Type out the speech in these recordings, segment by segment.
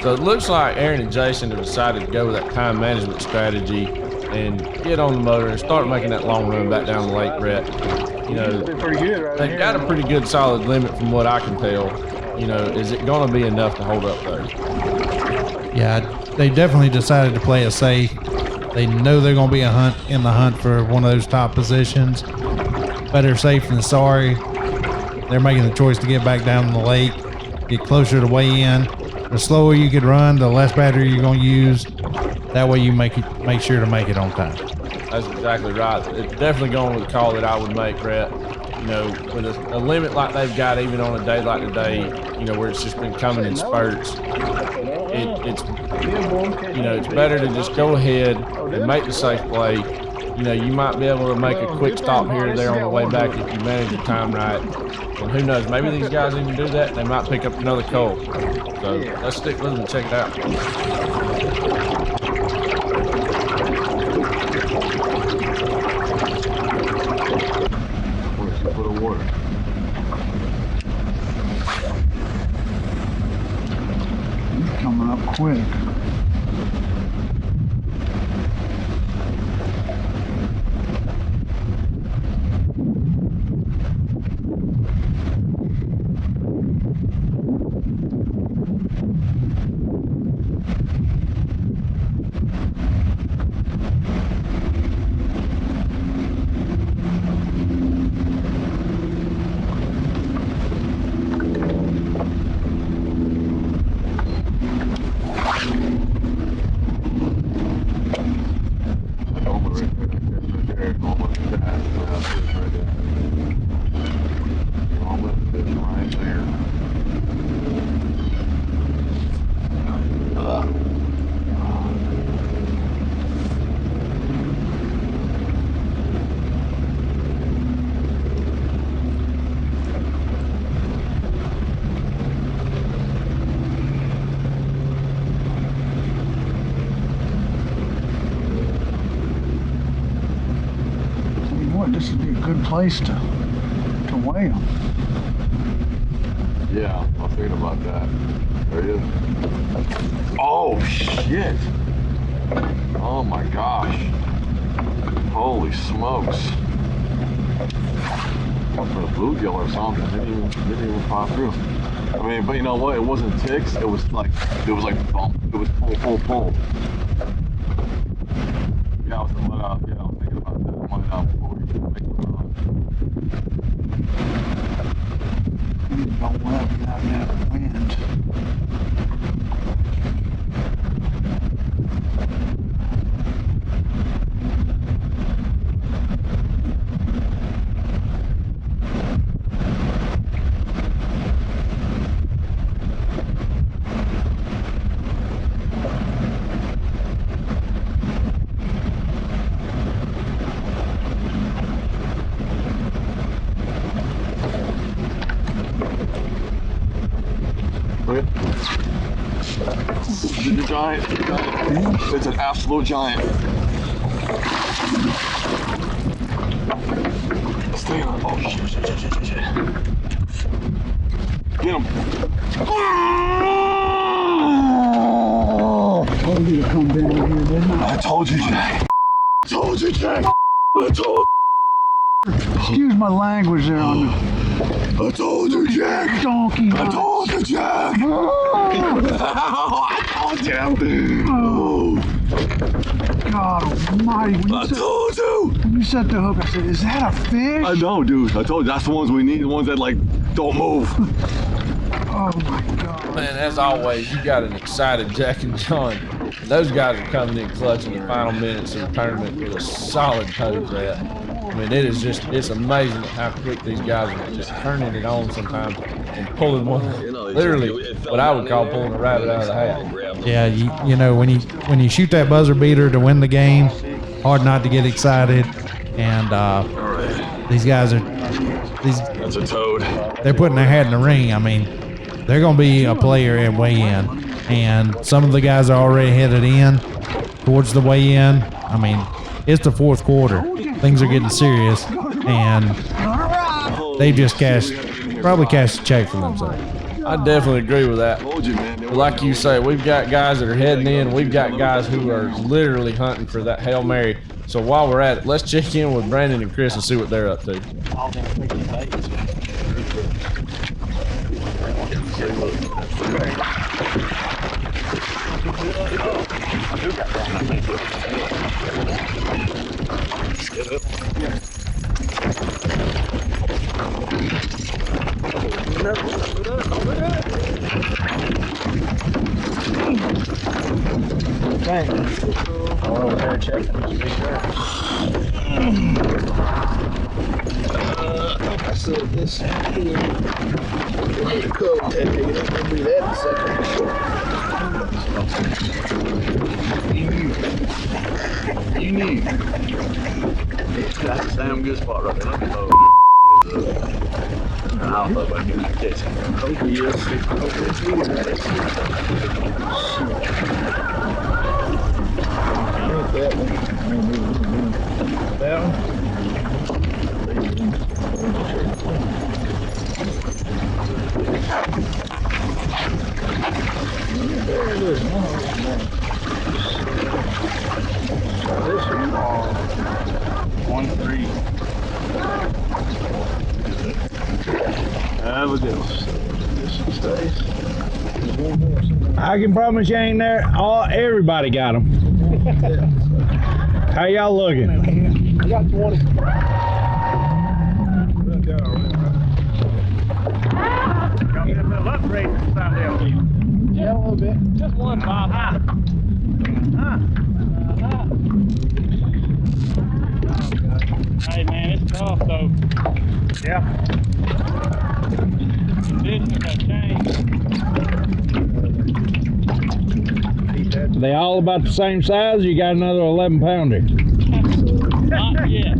So it looks like Aaron and Jason have decided to go with that time management strategy and get on the motor and start making that long run back down the lake, Brett. You know, they've got a pretty good solid limit from what I can tell. You know, is it going to be enough to hold up though? Yeah, they definitely decided to play it safe. They know they're going to be in the hunt for one of those top positions. Better safe than sorry. They're making the choice to get back down in the lake, get closer to weigh in. The slower you could run, the less battery you're going to use. That way you make sure to make it on time. That's exactly right. It's definitely going with the call that I would make, Brett. You know, with a limit like they've got, even on a day like today, you know, where it's just been coming in spurts, it's better to just go ahead and make the safe play. You know, you might be able to make a quick stop here or there on the way back if you manage your time right. And who knows, maybe these guys even do that and they might pick up another coal. So let's stick with them and check it out. 4 foot of water. He's coming up quick. This would be a good place to weigh them. Yeah, I was thinking about that. There he is. Oh shit! Oh my gosh! Holy smokes! For a bluegill or something, didn't even pop through. I mean, but you know what? It wasn't ticks. It was like bump. It was pull. Yeah, I was thinking about that. Don't let it out that wind. It's a giant. It's an absolute giant. Stay on. Oh shit. Get him. I told you to come down here, didn't I? I told you, Jack. I told you, Jack. I told you. Excuse my language there on the... I told you, Jack. Donkey. I told you, Jack. I told you. Oh. God almighty. I told you. When you set the hook, I said, is that a fish? I know, dude. I told you. That's the ones we need. The ones that, like, don't move. Oh, my God. Man, as always, you got an excited Jack and John. Those guys are coming in clutch in the final minutes of the tournament with a solid tow set. I mean, it's amazing how quick these guys are just turning it on sometimes and pulling one, literally what I would call pulling a rabbit out of the hat. Yeah, you know, when you shoot that buzzer beater to win the game, hard not to get excited. And these guys That's a toad. They're putting their hat in the ring. I mean, they're going to be a player at weigh-in. And some of the guys are already headed in towards the weigh-in. I mean, it's the fourth quarter. Things are getting serious. And they just probably cashed a check for themselves. I definitely agree with that. Told you, man. But like you say, we've got guys that are heading in. We've got guys who are literally hunting for that Hail Mary. So while we're at it, let's check in with Brandon and Chris and see what they're up to. All them freaking baits. Over there checking this big bird. I said this here. Cool, that nigga. It's gonna be that in a second. You need. That's a damn good spot right there. Let me know. I don't know if I can catch it. Hope he is. Hope that one. That one? There it is. This one. 1-3. Look at this. This one stays. I can promise you ain't there. Everybody got them. How y'all looking? I got 20. Yeah, a little bit. Just one, Bob. Hey man, it's tough though. Yeah. Conditions have changed. They all about the same size? You got another 11 pounder? Not yet.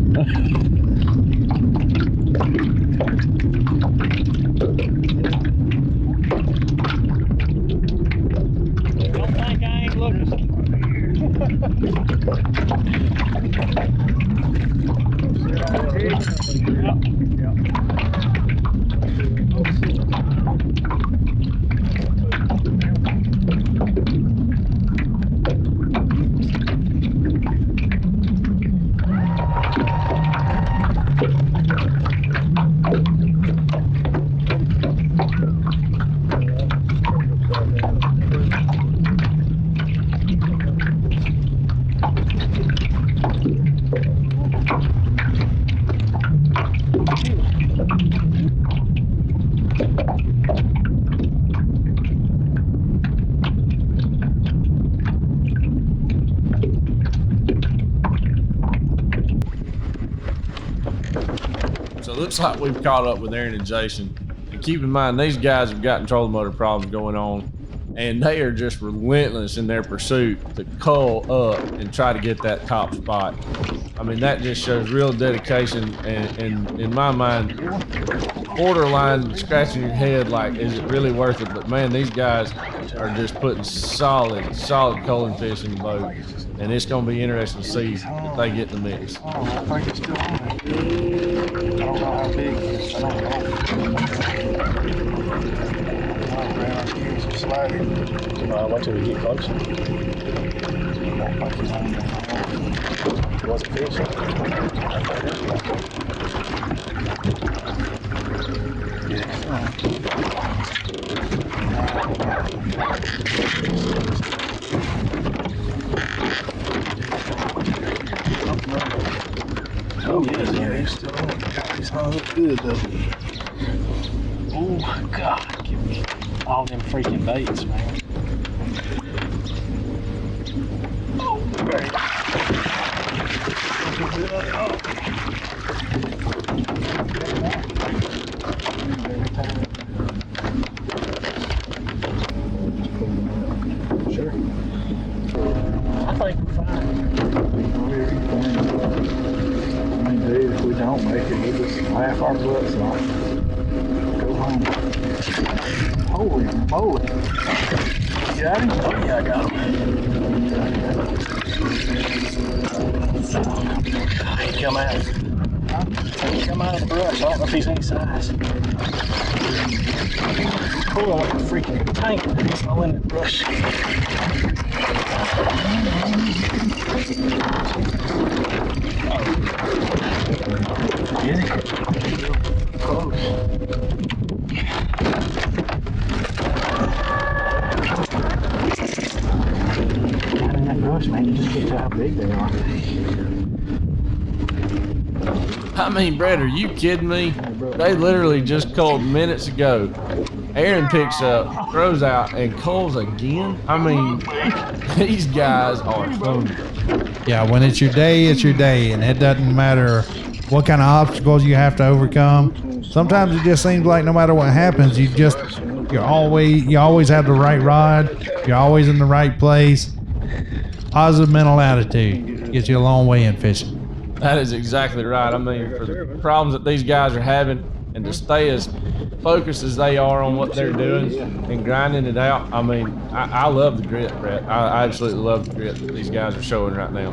Don't think I ain't looking. So it looks like we've caught up with Aaron and Jason. And keep in mind, these guys have got trolling motor problems going on, and they are just relentless in their pursuit to cull up and try to get that top spot. I mean, that just shows real dedication, and in my mind, borderline scratching your head like, is it really worth it? But man, these guys are just putting solid culling fish in the boat, and it's going to be interesting to see if they get in the mix. Oh, I think it's still on there. I don't know how big it is. I don't know. Oh, man, I can use some sliding. Wait till we get closer. Was it fish? Oh, yeah, he's still on. God, he's hung up good, though. Oh my God, give me all them freaking baits, man. Oh, great. Sure. I think we're fine. I mean, dude, if we don't make it, we'll just laugh our butts off. Go home. Holy moly. You got him? Oh yeah, I got him. He come out. Come out of the brush. I don't know if he's any size. Pulling like a freaking tank. He's all in the brush. Is he? Close. Down in that brush, man, you just get to how big they are. I mean, Brett, are you kidding me? They literally just culled minutes ago. Aaron picks up, throws out, and culls again. I mean, these guys are hungry. Yeah, when it's your day, and it doesn't matter what kind of obstacles you have to overcome. Sometimes it just seems like no matter what happens, you always have the right rod. You're always in the right place. Positive mental attitude gets you a long way in fishing. That is exactly right. I mean, for the problems that these guys are having, and to stay as focused as they are on what they're doing and grinding it out. I mean, I love the grit, Brett. I absolutely love the grit that these guys are showing right now.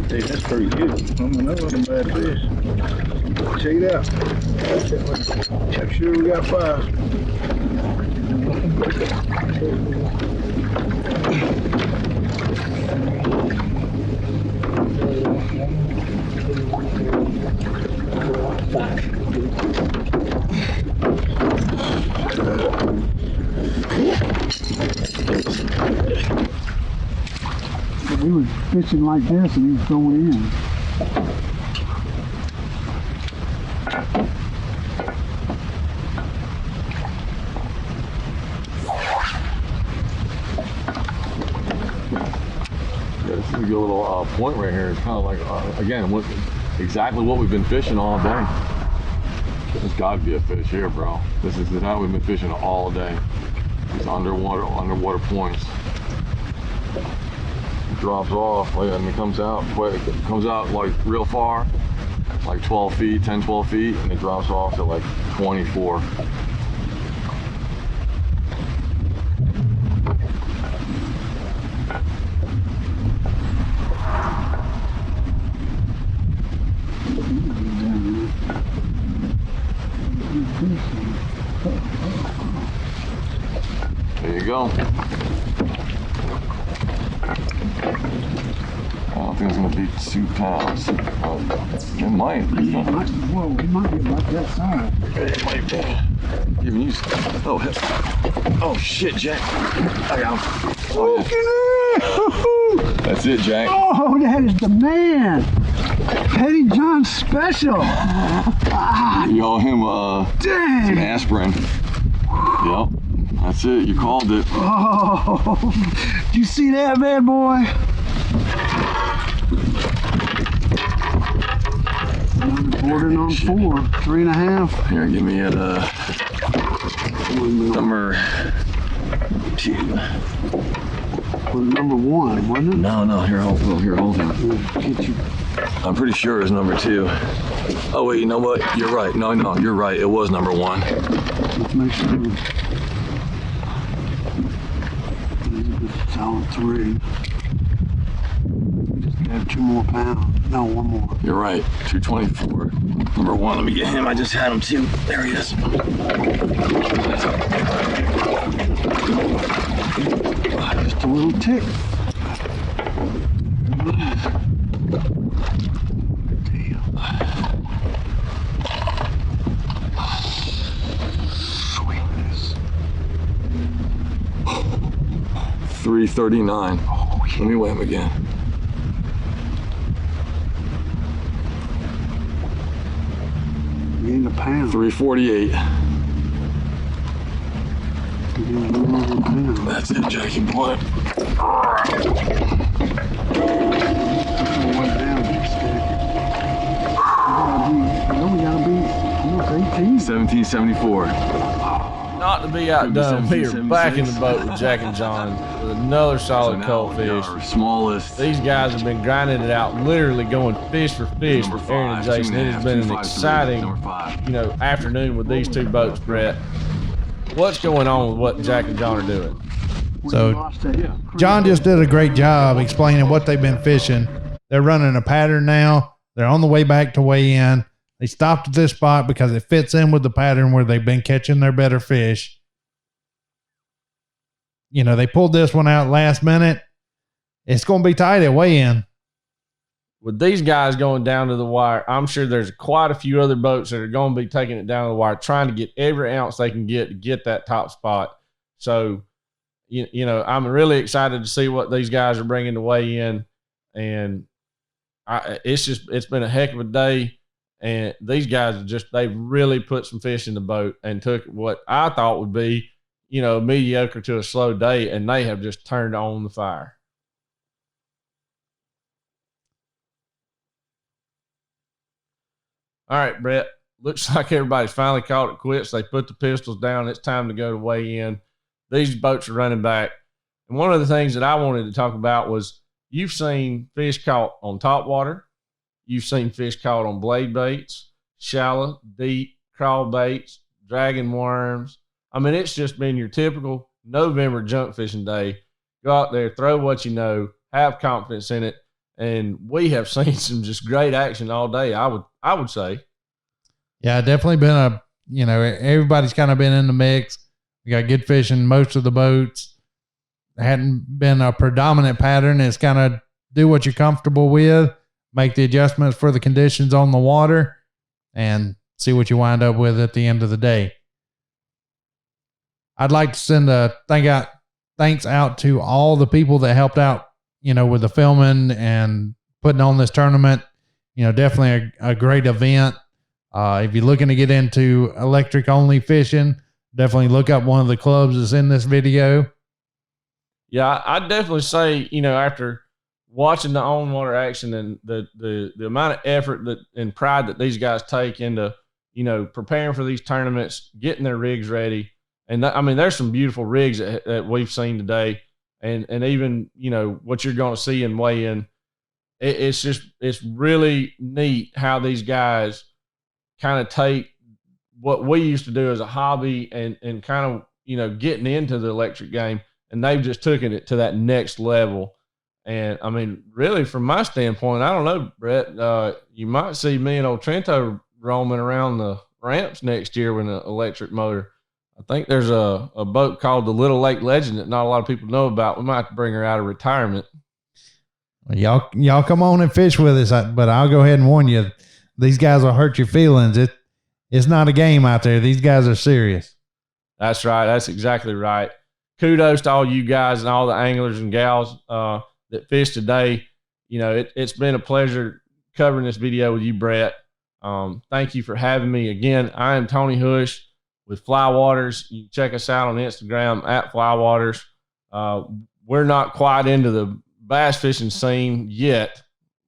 Hey, that's pretty good. I mean, that wasn't a bad fish. Check it out. Check sure we got 5. We were fishing like this and he was going in. This is a good little point right here. It's kind of like, again, exactly what we've been fishing all day. There's got to be a fish here, bro. This is how we've been fishing all day. These underwater points. It drops off and it comes out quick. It comes out like real far, like 12 feet, 10, 12 feet, and it drops off to like 24. There you go. I don't think it's going to be 2 pounds. It might. Whoa, he might be like that size. It might be. Even you. Oh shit, Jack. I got him. Oh, yeah. That's it, Jack. Oh, that is the man. Petty John special. You owe him Dang. some aspirin. Yep. That's it. You called it. Oh, do you see that, man, boy? Bordering on 4, 3.5. Here, give me at number 2. Was number 1, wasn't it? No. Here, hold him. Get you. I'm pretty sure it's number 2. Oh wait, you know what? You're right. No, you're right. It was number 1. Let's make sure. It's all 3. Just have 2 more pounds. No, 1 more. You're right. 224. Number 1. Let me get him. I just had him too. There he is. Just a little tick. Sweetness. 339. Oh, yeah. Let me weigh him again. Gained a pound. 348. Gained a little pound. That's it, Jackie boy. Went down just we gotta be almost 18. 1774. Not to be outdone, we are back in the boat with Jack and John with another solid cold fish. Our smallest. These guys have been grinding it out, literally going fish for fish with Aaron and Jason. It has been an exciting, afternoon with these two boats, Brett. What's going on with what Jack and John are doing? So John just did a great job explaining what they've been fishing. They're running a pattern now. They're on the way back to weigh in. They stopped at this spot because it fits in with the pattern where they've been catching their better fish. You know, they pulled this one out last minute. It's going to be tight at weigh in. With these guys going down to the wire, I'm sure there's quite a few other boats that are going to be taking it down to the wire, trying to get every ounce they can get to get that top spot. So, you know, I'm really excited to see what these guys are bringing to weigh in. And it's been a heck of a day. And these guys they really put some fish in the boat and took what I thought would be, you know, mediocre to a slow day, and they have just turned on the fire. All right, Brett, looks like everybody's finally called it quits. They put the pistols down. It's time to go to weigh in. These boats are running back. And one of the things that I wanted to talk about was you've seen fish caught on top water. You've seen fish caught on blade baits, shallow, deep, crawl baits, dragging worms. I mean, it's just been your typical November junk fishing day. Go out there, throw what you know, have confidence in it. And we have seen some just great action all day, I would say. Yeah, definitely been everybody's kind of been in the mix. We got good fishing, most of the boats. Hadn't been a predominant pattern. It's kind of do what you're comfortable with. Make the adjustments for the conditions on the water and see what you wind up with at the end of the day. I'd like to send a thanks out to all the people that helped out, you know, with the filming and putting on this tournament. You know, definitely a great event. If you're looking to get into electric only fishing, definitely look up one of the clubs that's in this video. Yeah, I'd definitely say, you know, after watching the on water action and the amount of effort and pride that these guys take into, you know, preparing for these tournaments, getting their rigs ready. And I mean, there's some beautiful rigs that we've seen today, and even, you know, what you're going to see in weigh in. It's really neat how these guys kind of take what we used to do as a hobby and kind of, you know, getting into the electric game, and they've just taken it to that next level. And I mean, really, from my standpoint, I don't know, Brett, you might see me and old Trento roaming around the ramps next year with an electric motor. I think there's a boat called the Little Lake Legend that not a lot of people know about. We might have to bring her out of retirement. Well, y'all come on and fish with us, but I'll go ahead and warn you, these guys will hurt your feelings. It's not a game out there. These guys are serious. That's right. That's exactly right. Kudos to all you guys and all the anglers and gals that fished today. You know, it's been a pleasure covering this video with you, Brett. Thank you for having me. Again, I am Tony Hush with Flywaters. You can check us out on Instagram at Flywaters. We're not quite into the bass fishing scene yet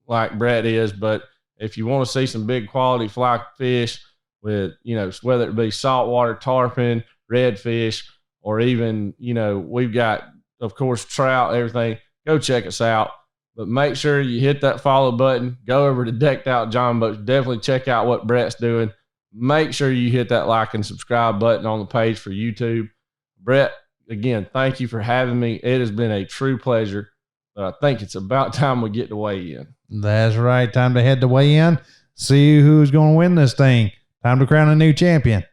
like Brett is, but if you want to see some big quality fly fish with, you know, whether it be saltwater, tarpon, redfish, or even, you know, we've got, of course, trout, everything, go check us out. But make sure you hit that follow button. Go over to Decked Out Jon Boats. Definitely check out what Brett's doing. Make sure you hit that like and subscribe button on the page for YouTube. Brett, again, thank you for having me. It has been a true pleasure. But I think it's about time we get to weigh in. That's right. Time to head to weigh in. See who's going to win this thing. Time to crown a new champion.